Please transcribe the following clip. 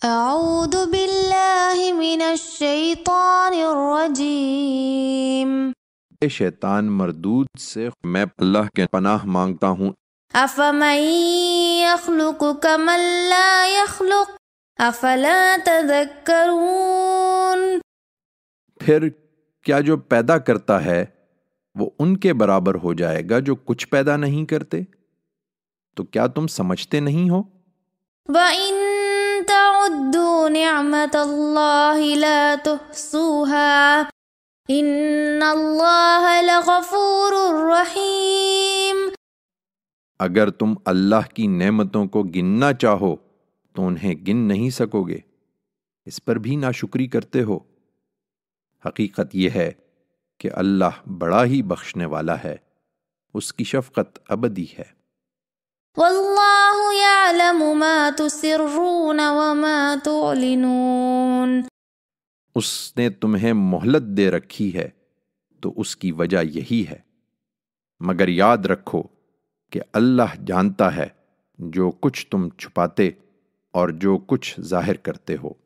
اعوذ باللہ من الشیطان الرجیم شیطان مردود سے میں اللہ کے پناہ مانگتا ہوں۔ افمن یخلق کمن لا یخلق افلا تذکرون، پھر کیا جو پیدا کرتا ہے وہ ان کے برابر ہو جائے گا جو کچھ پیدا نہیں کرتے؟ تو کیا تم سمجھتے نہیں ہو؟ وَإِن تَعُدُّوا نِعْمَةَ اللَّهِ لَا تُحْصُوهَا إِنَّ اللَّهَ لَغَفُورٌ رَّحِيمٌ۔ اگر تم اللہ کی نعمتوں کو گننا چاہو تو انہیں گن نہیں سکو گے، اس پر بھی ناشکری کرتے ہو۔ حقیقت یہ ہے کہ اللہ بڑا ہی بخشنے والا ہے، اس کی شفقت ابدی ہے۔ وَاللَّهُ يَعْلَمُ مَا تُسِرُّونَ وَمَا تُعْلِنُونَ۔ اس نے تمہیں مہلت دے رکھی ہے تو اس کی وجہ یہی ہے، مگر یاد رکھو کہ اللہ جانتا ہے جو کچھ تم چھپاتے اور جو کچھ ظاہر کرتے ہو۔